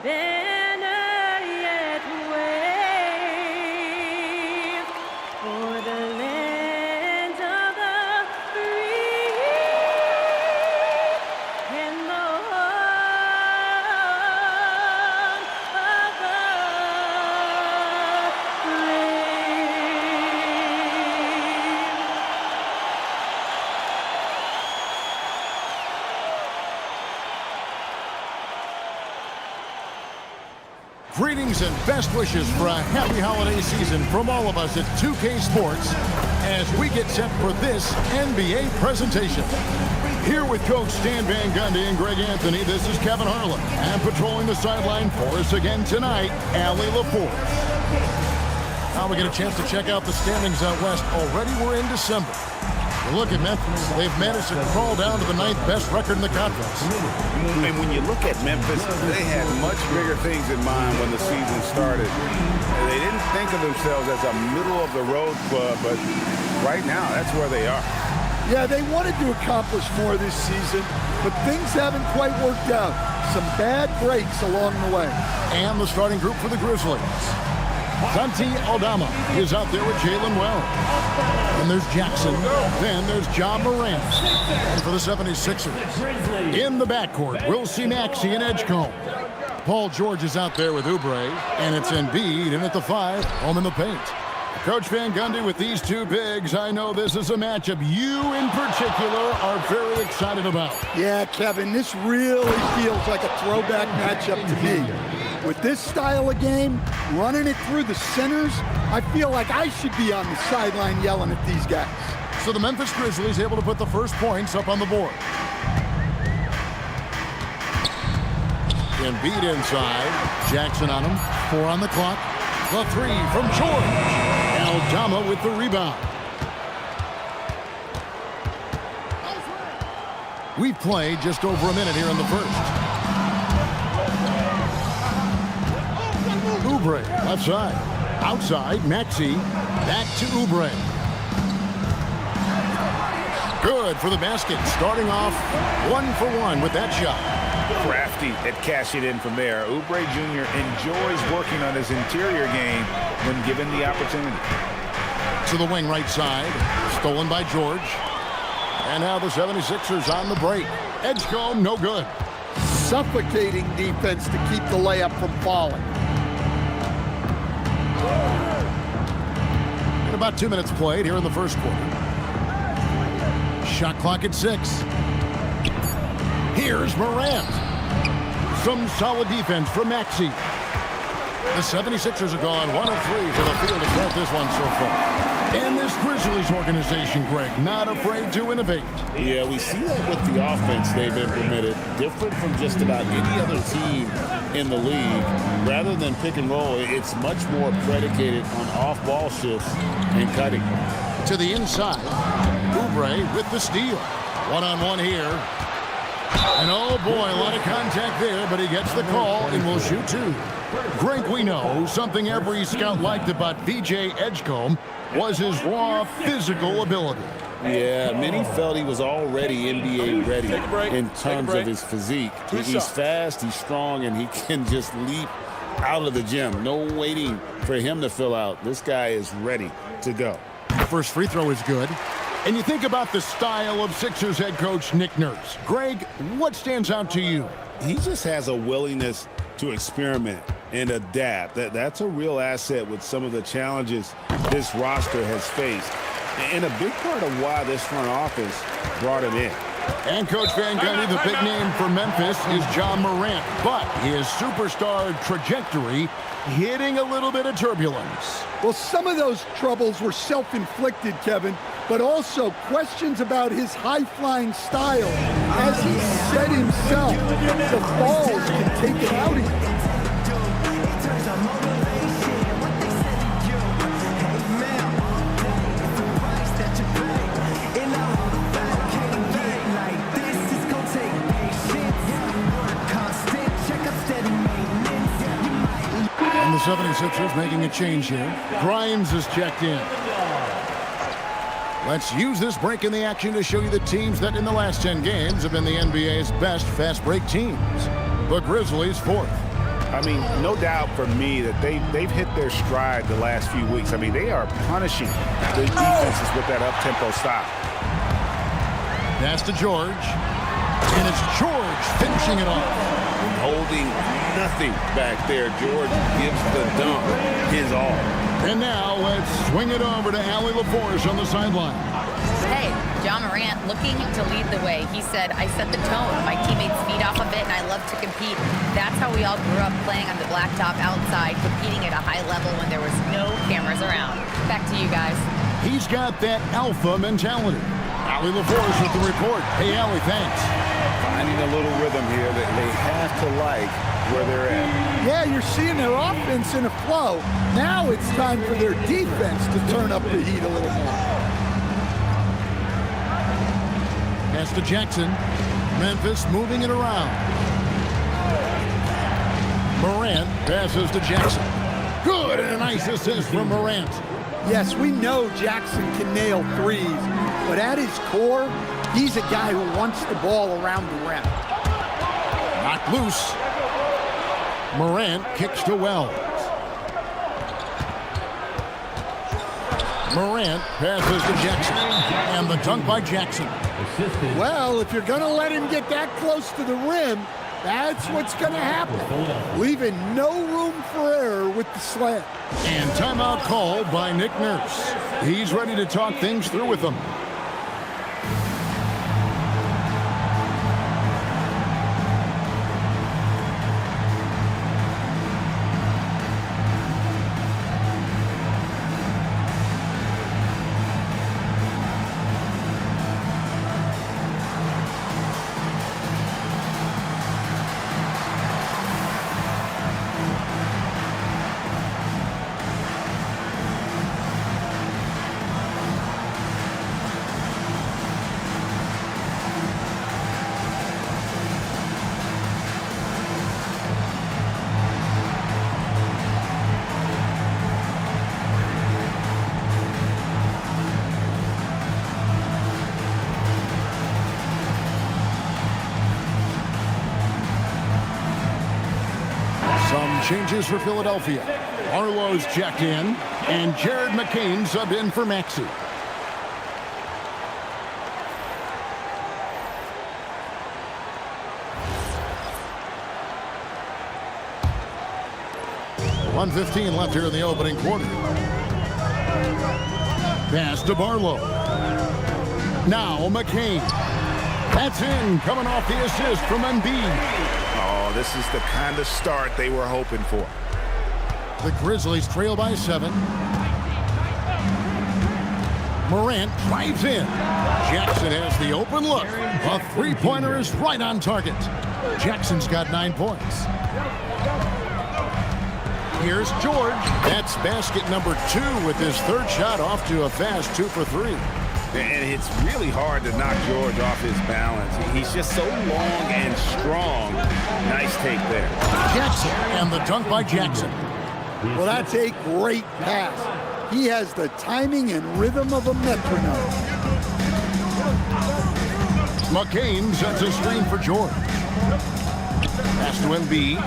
banner yet wave for the land of the free and the home of the Greetings and best wishes for a happy holiday season from all of us at 2K Sports as we get set for this NBA presentation. Here with Coach Stan Van Gundy and Greg Anthony, this is Kevin Harlan. And patrolling the sideline for us again tonight, Allie LaForce. Now we get a chance to check out the standings out west. Already we're in December. You look at Memphis, they've managed to crawl down to the 9th best record in the conference. And when you look at Memphis, they had much bigger things in mind when the season started. They didn't think of themselves as a middle-of-the-road club, but right now, that's where they are. Yeah, they wanted to accomplish more this season, but things haven't quite worked out. Some bad breaks along the way. And the starting group for the Grizzlies. Santi Aldama is out there with Jalen Wells. And there's Jackson. Then there's Ja Morant. And for the 76ers, in the backcourt, we'll see Maxey and Edgecombe. Paul George is out there with Oubre. And it's Embiid in at the 5, home in the paint. Coach Van Gundy with these two bigs. I know this is a matchup you in particular are very excited about. Yeah, Kevin, this really feels like a throwback matchup to me. With this style of game, running it through the centers, I feel like I should be on the sideline yelling at these guys. So the Memphis Grizzlies able to put the first points up on the board. Embiid inside. Jackson on him. 4 on the clock. The 3 from George. Aldama with the rebound. We've played just over a minute here in the first. Oubre, left side. Outside, Maxey. Back to Oubre. Good for the basket. Starting off 1 for 1 with that shot. Crafty at cashing it in from there. Oubre Jr. enjoys working on his interior game when given the opportunity. To the wing right side. Stolen by George. And now the 76ers on the break. Edgecombe, no good. Suffocating defense to keep the layup from falling. And about 2 minutes played here in the first quarter. Shot clock at 6. Here's Morant. Some solid defense from Maxey. The 76ers have gone 1 of 3 for the field to start this one so far. And this Grizzlies organization, Greg, not afraid to innovate. Yeah, we see that with the offense they've implemented. Different from just about any other team in the league. Rather than pick and roll, it's much more predicated on off-ball shifts and cutting. To the inside. Oubre with the steal. One-on-one here. And oh boy, a lot of contact there, but he gets the call and will shoot 2. Greg, we know something every scout liked about VJ Edgecombe was his raw physical ability. Yeah, many felt he was already NBA ready in terms of his physique. He's fast, he's strong, and he can just leap out of the gym. No waiting for him to fill out. This guy is ready to go. The first free throw is good. And you think about the style of Sixers head coach Nick Nurse. Greg, what stands out to you? He just has a willingness to experiment and adapt. That's a real asset with some of the challenges this roster has faced. And a big part of why this front office brought him in. And Coach Van Gundy, the big name for Memphis is Ja Morant. But his superstar trajectory hitting a little bit of turbulence. Well, some of those troubles were self-inflicted, Kevin, but also questions about his high-flying style. As he said himself, the balls can take it out of you. And the 76ers making a change here. Grimes is checked in. Let's use this break in the action to show you the teams that in the last 10 games have been the NBA's best fast break teams. The Grizzlies 4th. I mean, no doubt for me that they've hit their stride the last few weeks. I mean, they are punishing the defenses with that up-tempo stop. Pass to George. And it's George finishing it off. Holding nothing back there. George gives the dunk his all. And now let's swing it over to Allie LaForce on the sideline. Hey, John Morant looking to lead the way. He said, I set the tone. My teammates feed off of it, and I love to compete. That's how we all grew up, playing on the blacktop outside, competing at a high level when there was no cameras around. Back to you guys. He's got that alpha mentality. Allie LaForce with the report. Hey, Allie, thanks. Finding a little rhythm here that they have to like where they're at. Yeah, you're seeing their offense in a flow. Now it's time for their defense to turn up the heat a little more. Pass to Jackson. Memphis moving it around. Morant passes to Jackson. Good, and a nice assist from Morant. Yes, we know Jackson can nail threes, but at his core, he's a guy who wants the ball around the rim. Knocked loose. Morant kicks to Wells. Morant passes to Jackson. And the dunk by Jackson. Well, if you're going to let him get that close to the rim, that's what's going to happen. Leaving no room for error with the slam. And timeout called by Nick Nurse. He's ready to talk things through with them. Some changes for Philadelphia. Arlo's checked in, and Jared McCain subbed in for Maxey. .115 left here in the opening quarter. Pass to Barlow. Now McCain. That's in, coming off the assist from Embiid. Oh, this is the kind of start they were hoping for. The Grizzlies trail by 7. Morant drives in. Jackson has the open look. A three-pointer is right on target. Jackson's got 9 points. Here's George. That's basket number 2 with his third shot off to a fast 2 for 3. And it's really hard to knock George off his balance. He's just so long and strong. Nice take there. Jackson, and the dunk by Jackson. Well, that's a great pass. He has the timing and rhythm of a metronome. McCain sets a screen for George. Pass to Embiid.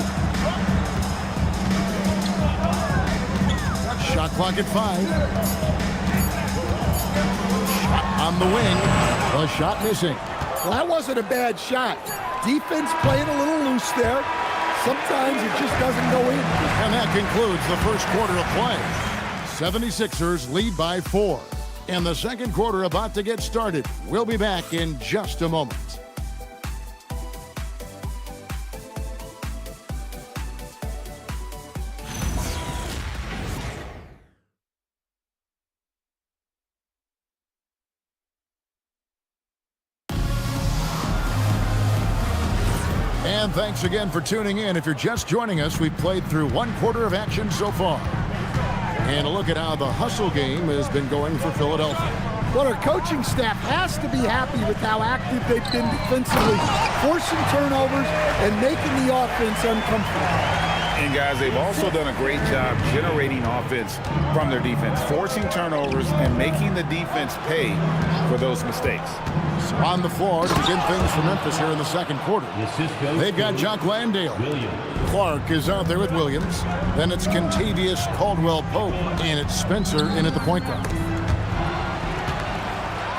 Shot clock at 5. On the wing, the shot missing. Well, that wasn't a bad shot. Defense playing a little loose there. Sometimes it just doesn't go in. And that concludes the first quarter of play. 76ers lead by 4. And the second quarter about to get started. We'll be back in just a moment. And thanks again for tuning in. If you're just joining us, we've played through one quarter of action so far. And a look at how the hustle game has been going for Philadelphia. Well, our coaching staff has to be happy with how active they've been defensively, forcing turnovers and making the offense uncomfortable. And guys, they've also done a great job generating offense from their defense, forcing turnovers and making the defense pay for those mistakes. So on the floor to begin things for Memphis here in the second quarter. They've got Jock Landale. Clark is out there with Williams. Then it's Contavious Caldwell-Pope, and it's Spencer in at the point guard.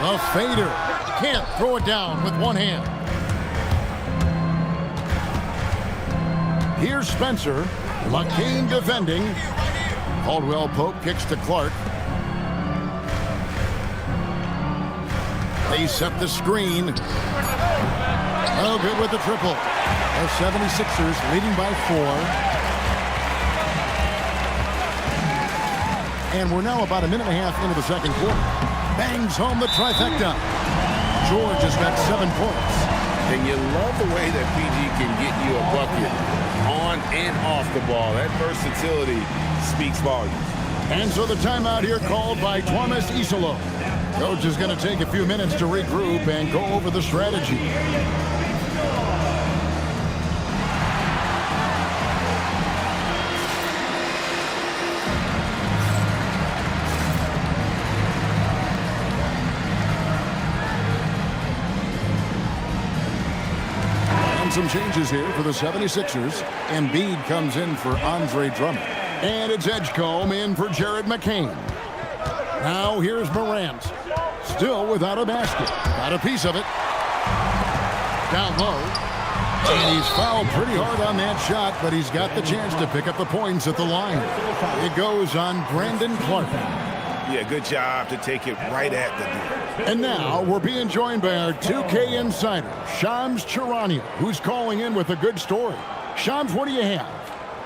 The fader. Can't throw it down with one hand. Here's Spencer. McCain defending. Caldwell-Pope kicks to Clark. They set the screen. Oh, good with the triple. The 76ers leading by 4. And we're now about a minute and a half into the second quarter. Bangs home the trifecta. George has got 7 points. And you love the way that PG can get you a bucket on and off the ball. That versatility speaks volumes. And so the timeout here called by Thomas Isolo. Coach is going to take a few minutes to regroup and go over the strategy. Some changes here for the 76ers. Embiid comes in for Andre Drummond. And it's Edgecombe in for Jared McCain. Now here's Morant. Still without a basket. Got a piece of it. Down low. And he's fouled pretty hard on that shot, but he's got the chance to pick up the points at the line. It goes on Brandon Clark. Yeah, good job to take it right at the door. And now we're being joined by our 2K insider, Shams Charania, who's calling in with a good story. Shams, what do you have?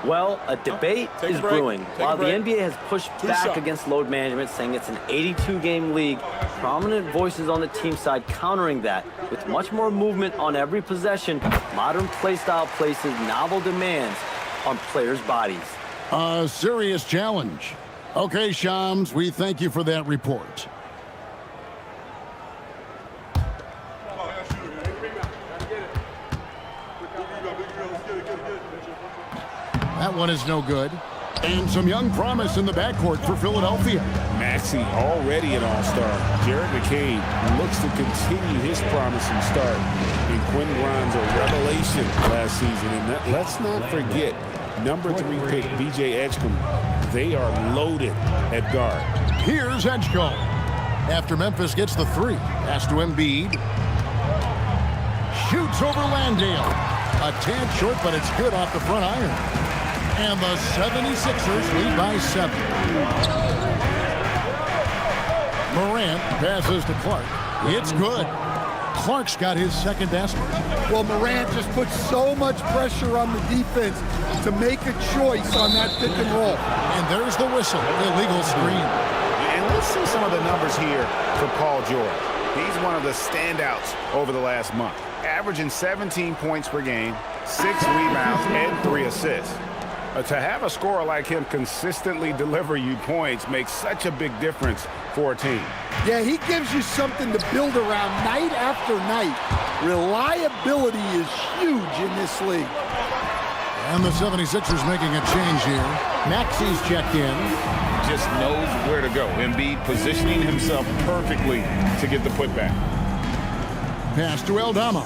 Well, a debate is brewing. While the NBA has pushed back against load management, saying it's an 82-game league, prominent voices on the team side countering that. With much more movement on every possession, modern play style places novel demands on players' bodies. A serious challenge. Okay, Shams, we thank you for that report. That one is no good. And some young promise in the backcourt for Philadelphia. Maxey already an all-star. Jared McCain looks to continue his promising start. And Quinn Grimes a revelation last season. And let's not forget, number 3 pick B.J. Edgecombe. They are loaded at guard. Here's Edgecombe. After Memphis gets the 3. Pass to Embiid. Shoots over Landale. A tad short, but it's good off the front iron. And the 76ers lead by 7. Morant passes to Clark. It's good. Clark's got his second basket. Well, Morant just puts so much pressure on the defense to make a choice on that pick and roll. And there's the whistle, illegal screen. And let's see some of the numbers here for Paul George. He's one of the standouts over the last month, averaging 17 points per game, 6 rebounds, and 3 assists. To have a scorer like him consistently deliver you points makes such a big difference for a team. Yeah, he gives you something to build around night after night. Reliability is huge in this league. And the 76ers making a change here. Maxey's checked in. Just knows where to go. Embiid positioning himself perfectly to get the putback. Pass to Eldama.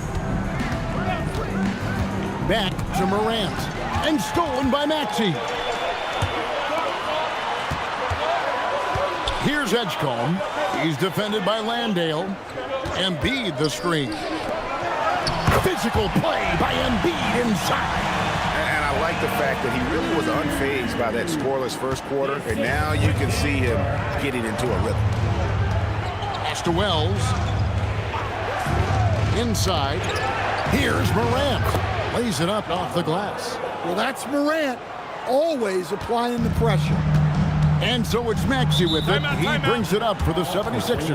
Back to Morant. And stolen by Maxey. Here's Edgecombe. He's defended by Landale. Embiid the screen. Physical play by Embiid inside. And I like the fact that he really was unfazed by that scoreless first quarter. And now you can see him getting into a rhythm. Pass to Wells. Inside. Here's Morant. Lays it up off the glass. Well, that's Morant, always applying the pressure. And so it's Maxey with it. He brings it up for the 76ers.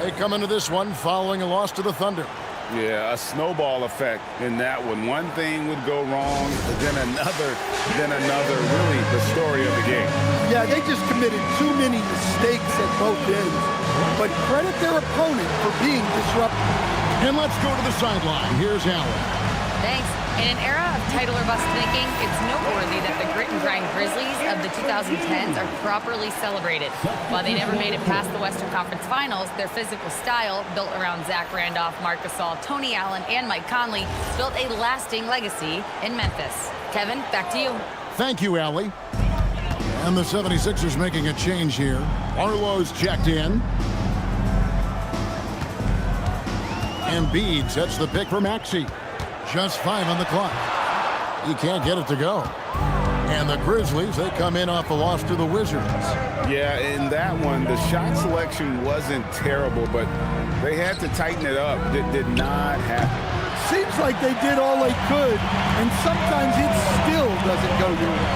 They come into this one following a loss to the Thunder. Yeah, a snowball effect in that one. One thing would go wrong, then another, really the story of the game. Yeah, they just committed too many mistakes at both ends. But credit their opponent for being disruptive. And let's go to the sideline. Here's Allen. Thanks. In an era of title or bust thinking, it's noteworthy that the Grizzlies of the 2010s are properly celebrated. While they never made it past the Western Conference Finals, their physical style, built around Zach Randolph, Marc Gasol, Tony Allen, and Mike Conley, built a lasting legacy in Memphis. Kevin, back to you. Thank you, Allie. And the 76ers making a change here. Arlo's checked in. Embiid sets the pick for Maxey. Just 5 on the clock. He can't get it to go. And the Grizzlies, they come in off the loss to the Wizards. Yeah, in that one, the shot selection wasn't terrible, but they had to tighten it up. It did not happen. Seems like they did all they could, and sometimes it still doesn't go your way.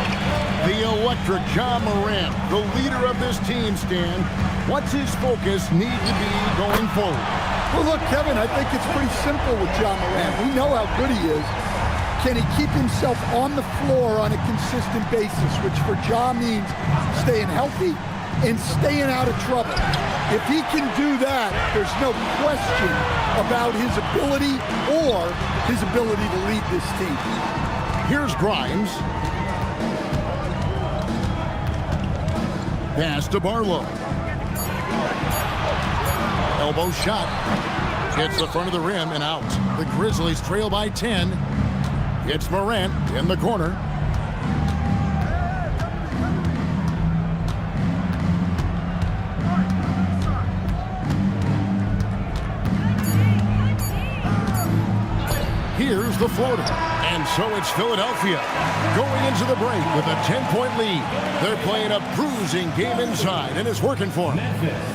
The electric Ja Morant, the leader of this team, Stan. What's his focus need to be going forward? Well, look, Kevin, I think it's pretty simple with Ja Morant. We know how good he is. Can he keep himself on the floor on a consistent basis, which for Ja means staying healthy and staying out of trouble. If he can do that, there's no question about his ability or his ability to lead this team. Here's Grimes. Pass to Barlow. Elbow shot. Hits the front of the rim and out. The Grizzlies trail by 10. It's Morant in the corner. Here's the floater. And so it's Philadelphia going into the break with a 10-point lead. They're playing a bruising game inside, and it's working for them.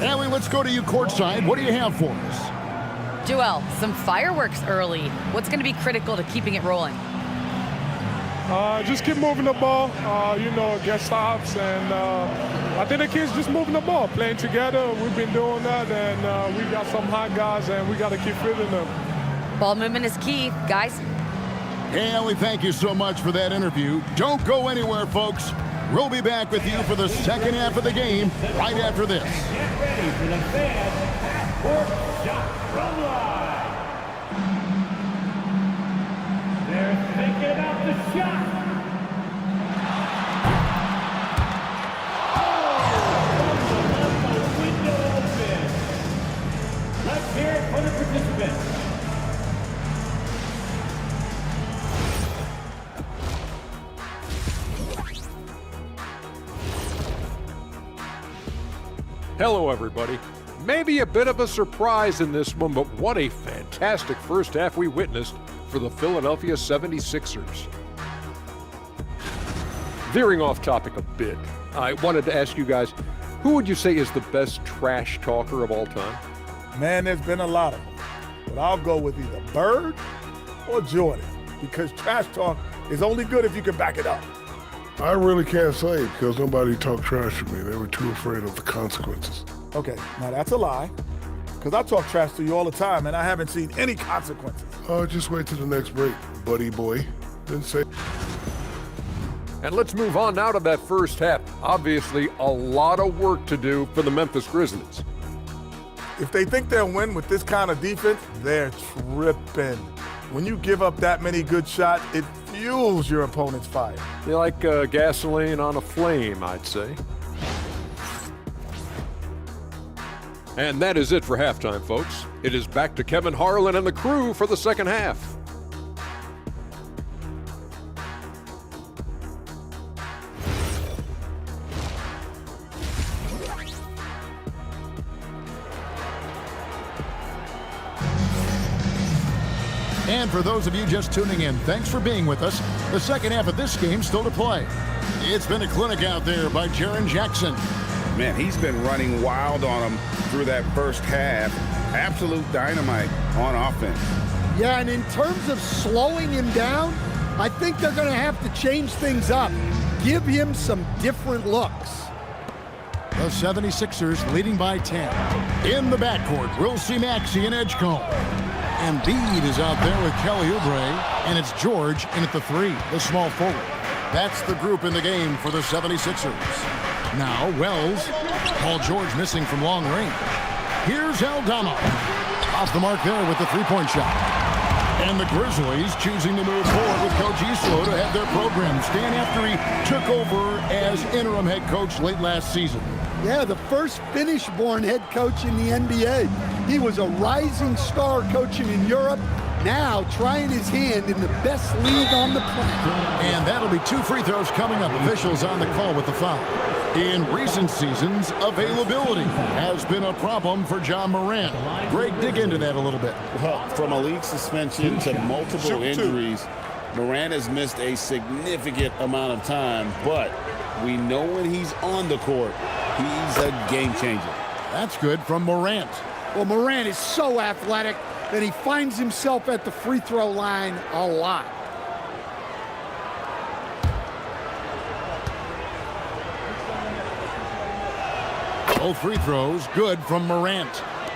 Allie, let's go to you courtside. What do you have for us? Joel, some fireworks early. What's going to be critical to keeping it rolling? Just keep moving the ball, get stops, and I think the kids just moving the ball, playing together. We've been doing that, and we got some hot guys, and we got to keep fitting them. Ball movement is key, guys. Hey, Allie, thank you so much for that interview. Don't go anywhere, folks. We'll be back with you for the second half of the game right after this. Get ready for the fan court shot from live. They're thinking about the shot. Oh, the window open. Let's hear it for the participants. Hello, everybody. Maybe a bit of a surprise in this one, but what a fantastic first half we witnessed for the Philadelphia 76ers. Veering off topic a bit, I wanted to ask you guys, who would you say is the best trash talker of all time? Man, there's been a lot of them. But I'll go with either Bird or Jordan, because trash talk is only good if you can back it up. I really can't say because nobody talked trash to me. They were too afraid of the consequences. Okay, now that's a lie, because I talk trash to you all the time, and I haven't seen any consequences. Just wait till the next break, buddy boy. Then say. And let's move on now to that first half. Obviously, a lot of work to do for the Memphis Grizzlies. If they think they'll win with this kind of defense, they're tripping. When you give up that many good shots, it fuels your opponent's fire. They like gasoline on a flame, I'd say. And that is it for halftime, folks. It is back to Kevin Harlan and the crew for the second half. And for those of you just tuning in, thanks for being with us. The second half of this game still to play. It's been a clinic out there by Jaren Jackson. Man, he's been running wild on him through that first half. Absolute dynamite on offense. Yeah, and in terms of slowing him down, I think they're going to have to change things up. Give him some different looks. The 76ers leading by 10. In the backcourt, we'll see Maxey and Edgecombe. Embiid is out there with Kelly Oubre, and it's George in at the 3, the small forward. That's the group in the game for the 76ers. Now, Wells. Paul George missing from long range. Here's Aldama. Off the mark there with the three-point shot. And the Grizzlies choosing to move forward with Coach Islo to have their program stand after he took over as interim head coach late last season. Yeah, the first Finnish-born head coach in the NBA. He was a rising star coaching in Europe, now trying his hand in the best league on the planet. And that'll be 2 free throws coming up. Officials on the call with the foul. In recent seasons, availability has been a problem for John Morant. Greg, dig into that a little bit. Well, from a league suspension to multiple injuries, Morant has missed a significant amount of time, but we know when he's on the court, he's a game changer. That's good from Morant. Well, Morant is so athletic that he finds himself at the free throw line a lot. Both free throws good from Morant.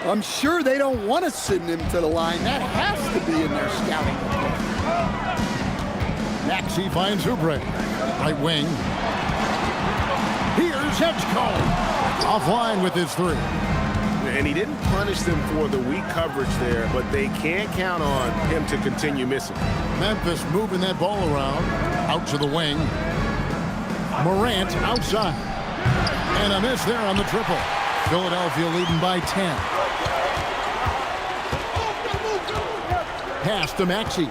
I'm sure they don't want to send him to the line. That has to be in their scouting report. Maxey finds Oubre. Right wing. Here's Edgecombe. Offline with his 3. And he didn't punish them for the weak coverage there, but they can't count on him to continue missing. Memphis moving that ball around. Out to the wing. Morant outside. And a miss there on the triple. Philadelphia leading by 10. Pass to Maxey.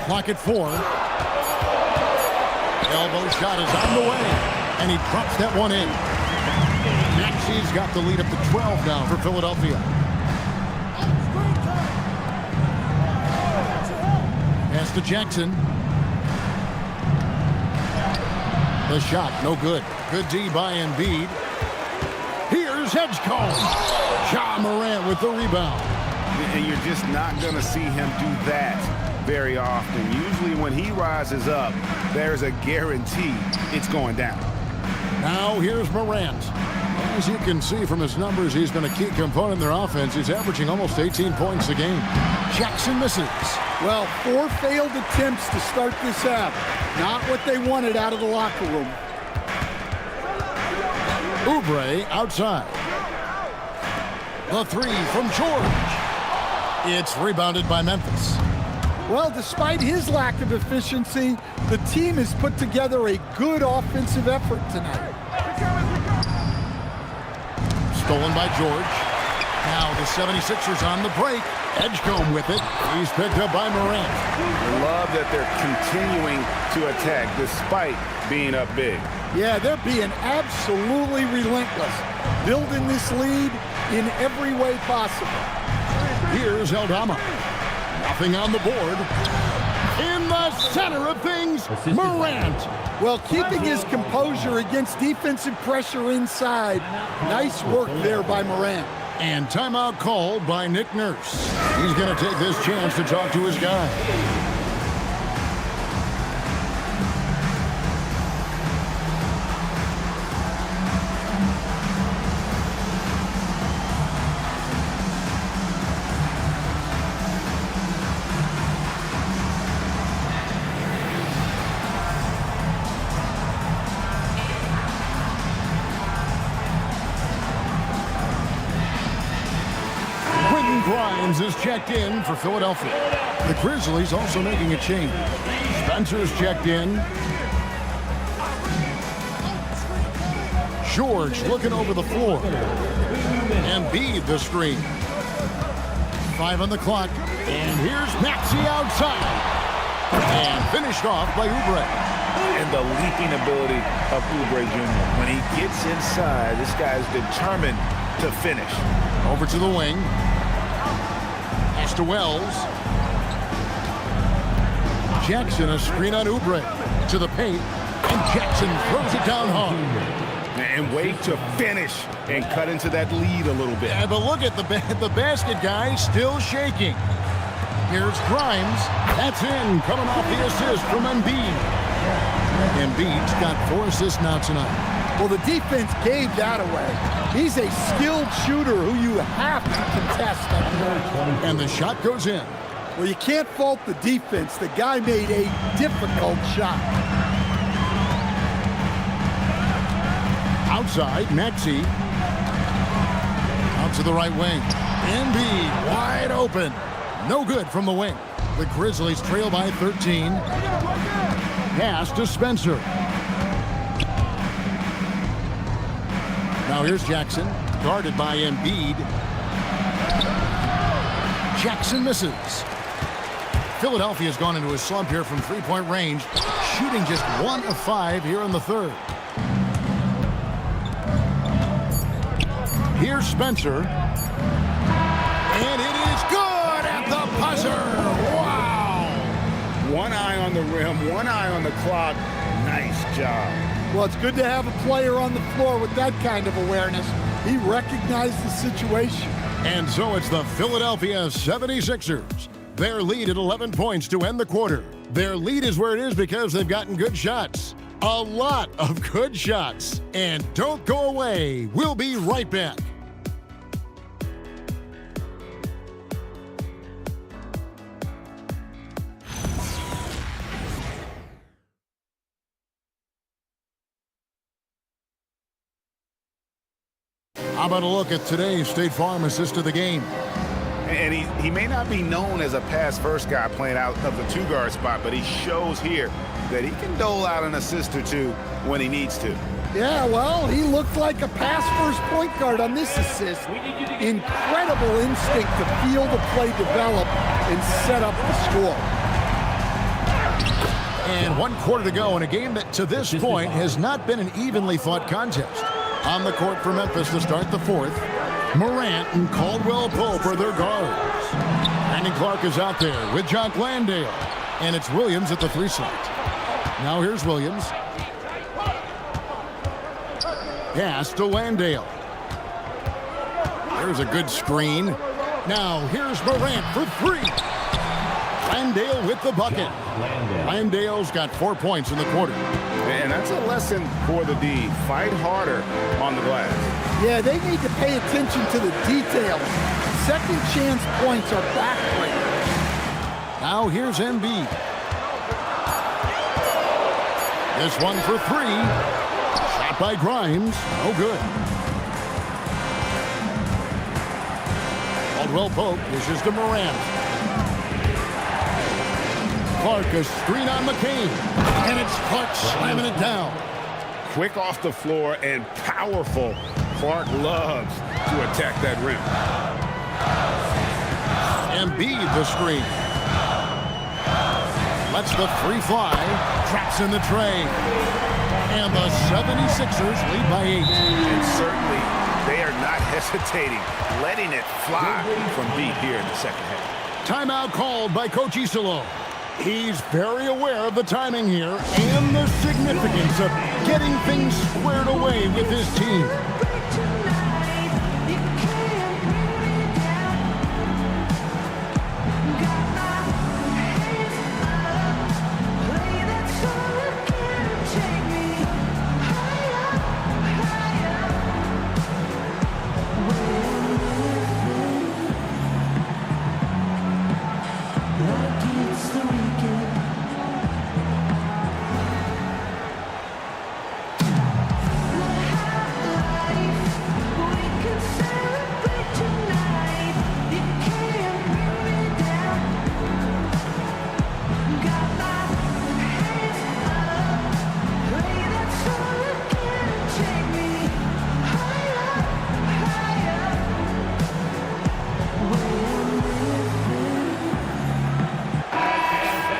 Clock at 4. Elbow shot is on the way. And he drops that one in. Maxey's got the lead up to 12 now for Philadelphia. Pass to Jackson. The shot, no good. Good D by Embiid. Here's Edgecombe. Ja Morant with the rebound. And you're just not going to see him do that very often. Usually when he rises up, there's a guarantee it's going down. Now here's Morant. As you can see from his numbers, he's been a key component in their offense. He's averaging almost 18 points a game. Jackson misses. Well, 4 failed attempts to start this half. Not what they wanted out of the locker room. Oubre outside. The 3 from George. It's rebounded by Memphis. Well, despite his lack of efficiency, the team has put together a good offensive effort tonight. Stolen by George. Now the 76ers on the break. Edgecombe with it. He's picked up by Morant. I love that they're continuing to attack despite being up big. Yeah, they're being absolutely relentless, building this lead in every way possible. Here's Eldama. Nothing on the board. In the center of things, Morant. Well, keeping his composure against defensive pressure inside. Nice work there by Morant. And timeout called by Nick Nurse. He's going to take this chance to talk to his guy. Grimes is checked in for Philadelphia. The Grizzlies also making a change. Spencer's checked in. George looking over the floor. Embiid the screen. 5 on the clock. And here's Maxey outside. And finished off by Oubre. And the leaping ability of Oubre Jr. When he gets inside, this guy's determined to finish. Over to the wing. To Wells. Jackson a screen on Oubre to the paint, and Jackson throws it down hard. And wait to finish and cut into that lead a little bit. Yeah, but look at the basket guy still shaking. Here's Grimes. That's in, coming off the assist from Embiid. Embiid's got 4 assists now tonight. Well, the defense gave that away. He's a skilled shooter who you have to contest. And the shot goes in. Well, you can't fault the defense. The guy made a difficult shot. Outside, Maxey. Out to the right wing. Embiid wide open. No good from the wing. The Grizzlies trail by 13. Pass to Spencer. Now here's Jackson, guarded by Embiid. Jackson misses. Philadelphia's gone into a slump here from three-point range, shooting just 1 of 5 here in the third. Here's Spencer. And it is good at the buzzer. Wow! One eye on the rim, one eye on the clock. Nice job. Well, it's good to have a player on the floor with that kind of awareness. He recognized the situation. And so it's the Philadelphia 76ers. Their lead at 11 points to end the quarter. Their lead is where it is because they've gotten good shots. A lot of good shots. And don't go away. We'll be right back. How about a look at today's State Farm assist of the game? And he may not be known as a pass-first guy playing out of the two-guard spot, but he shows here that he can dole out an assist or two when he needs to. Yeah, well, he looked like a pass-first point guard on this assist. Incredible instinct to feel the play develop and set up the score. And 1 quarter to go in a game that to this point has not been an evenly fought contest. On the court for Memphis to start the fourth, Morant and Caldwell Pope are their guards. Brandon Clark is out there with Jock Landale. And it's Williams at the 3 slot. Now here's Williams. Pass to Landale. There's a good screen. Now here's Morant for 3. Landale with the bucket. Landale's got 4 points in the quarter. And that's a lesson for the D. Fight harder on the glass. Yeah, they need to pay attention to the details. Second chance points are backbreakers. Now here's Embiid. This one for 3. Shot by Grimes. No good. Caldwell Pope dishes to Morant. Clark, a screen on McCain. And it's Clark slamming it down. Quick off the floor and powerful. Clark loves to attack that rim. Embiid the screen. Lets the 3 fly. Traps in the tray. And the 76ers lead by 8. And certainly they are not hesitating, letting it fly from deep here in the second half. Timeout called by Coach Isolo. He's very aware of the timing here and the significance of getting things squared away with his team.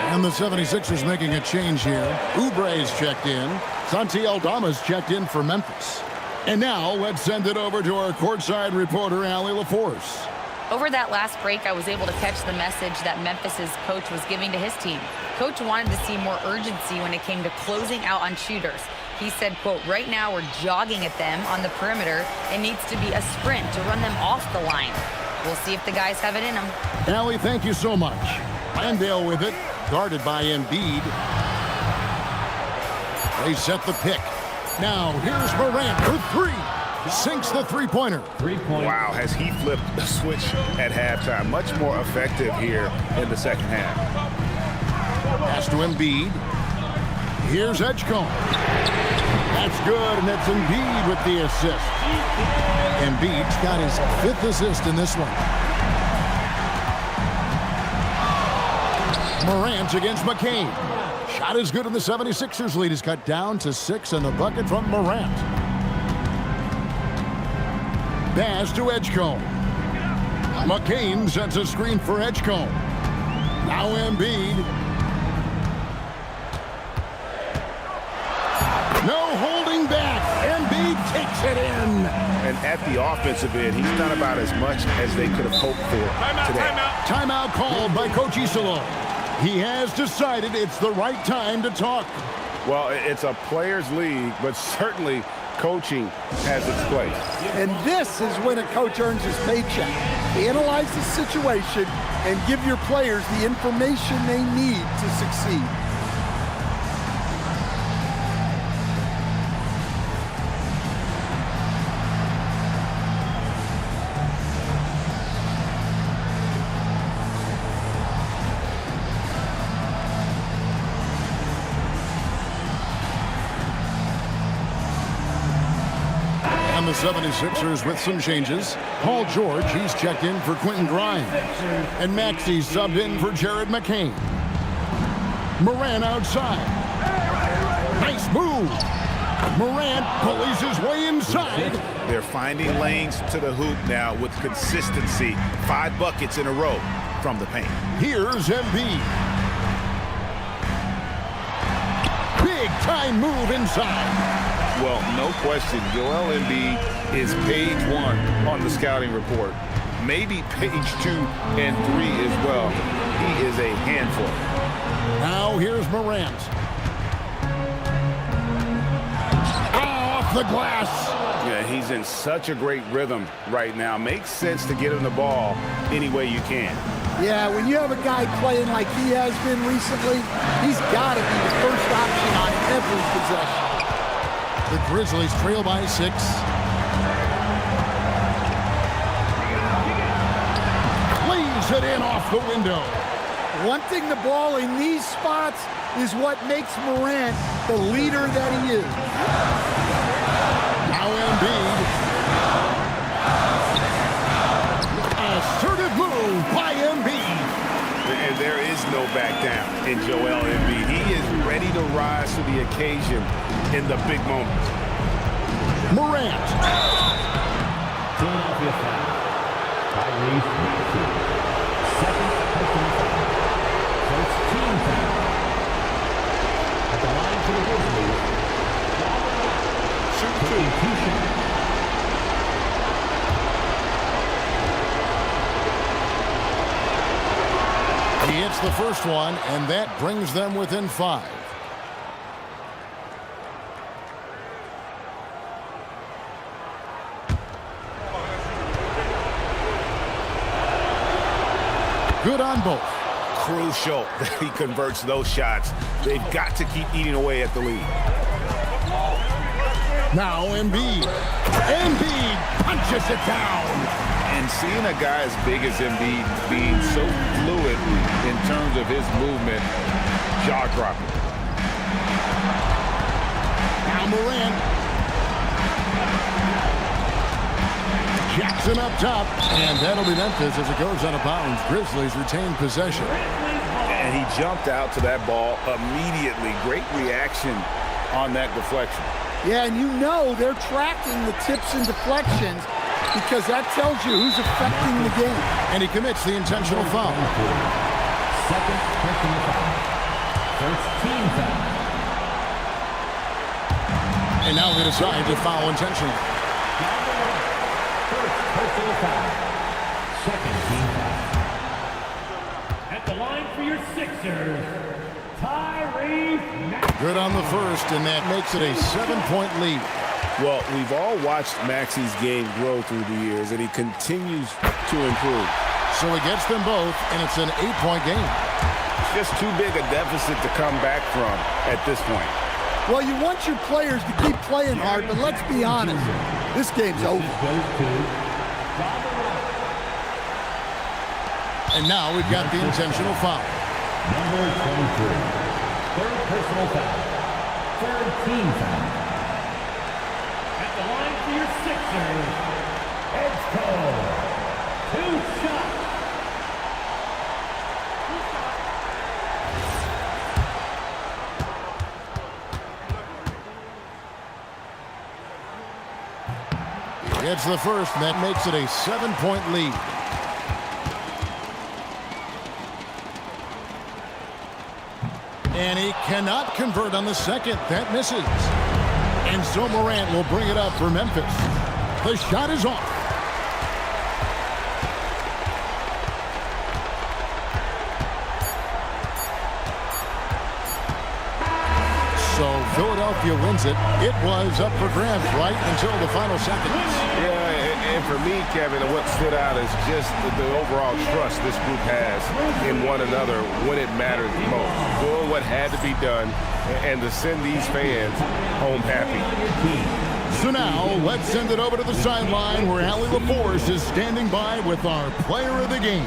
And the 76ers making a change here. Oubre's checked in. Santi Aldama's checked in for Memphis. And now let's send it over to our courtside reporter, Allie LaForce. Over that last break, I was able to catch the message that Memphis's coach was giving to his team. Coach wanted to see more urgency when it came to closing out on shooters. He said, quote, right now we're jogging at them on the perimeter. It needs to be a sprint to run them off the line. We'll see if the guys have it in them. Allie, thank you so much. Landale with it, guarded by Embiid. They set the pick. Now here's Morant for 3. Sinks the three-pointer. Wow, has he flipped the switch at halftime. Much more effective here in the second half. Pass to Embiid. Here's Edgecombe. That's good, and it's Embiid with the assist. Embiid's got his 5th assist in this one. Morant against McCain. Shot is good, and the 76ers lead is cut down to 6, and the bucket from Morant. Pass to Edgecombe. McCain sets a screen for Edgecombe. Now Embiid. No holding back. Embiid takes it in. And at the offensive end, he's done about as much as they could have hoped for today. Timeout called by Coach Isillo. He has decided it's the right time to talk. Well, it's a players' league, but certainly coaching has its place. And this is when a coach earns his paycheck. Analyze the situation and give your players the information they need to succeed. The 76ers with some changes. Paul George, he's checked in for Quentin Grimes. And Maxey subbed in for Jared McCain. Morant outside. Nice move. Morant pulleys his way inside. They're finding lanes to the hoop now with consistency. 5 buckets in a row from the paint. Here's Embiid. Big time move inside. Well, no question, Joel Embiid is page 1 on the scouting report. Maybe page 2 and 3 as well. He is a handful. Now here's Morant. Off the glass. Yeah, he's in such a great rhythm right now. Makes sense to get him the ball any way you can. Yeah, when you have a guy playing like he has been recently, he's got to be the first option on every possession. The Grizzlies trail by 6. Lays it in off the window. Wanting the ball in these spots is what makes Morant the leader that he is. Now Embiid. Assertive move by Embiid. And there is no back down in Joel Embiid. He is ready to rise to the occasion in the big moments. Morant. Philadelphia foul. Tyrese Maxey. Second personal foul. First team foul. At the line for the Grizzlies. Shooting 2 shots. He hits the first one, and that brings them within 5. Good on both. Crucial that he converts those shots. They've got to keep eating away at the lead. Now Embiid. Embiid punches it down. And seeing a guy as big as Embiid being so fluid in terms of his movement, jaw-dropping. Now Morant. Jackson up top, and that'll be Memphis as it goes out of bounds. Grizzlies retain possession. And he jumped out to that ball immediately. Great reaction on that deflection. Yeah, and you know they're tracking the tips and deflections because that tells you who's affecting the game. And he commits the intentional foul. Second personal foul. First team foul. And now they decide to foul intentionally. First personal foul. Second team foul. At the line for your Sixers, Tyrese Maxey. Good on the first, and that makes it a 7-point lead. Well, we've all watched Maxey's game grow through the years, and he continues to improve. So he gets them both, and it's an 8-point game. It's just too big a deficit to come back from at this point. Well, you want your players to keep playing hard, but let's be honest, this game's over. And now we've got the intentional foul. Number 23. Third personal foul. Third team foul. your Sixers, Edge Code. 2 shots. It's the first, and that makes it a 7-point lead. And he cannot convert on the second. That misses. And so Morant will bring it up for Memphis. The shot is off. So Philadelphia wins it. It was up for grabs right until the final seconds. Yeah, and for me, Kevin, what stood out is just the overall trust this group has in one another when it matters most. Doing what had to be done and to send these fans home happy. So now, let's send it over to the sideline where Allie LaForce is standing by with our player of the game.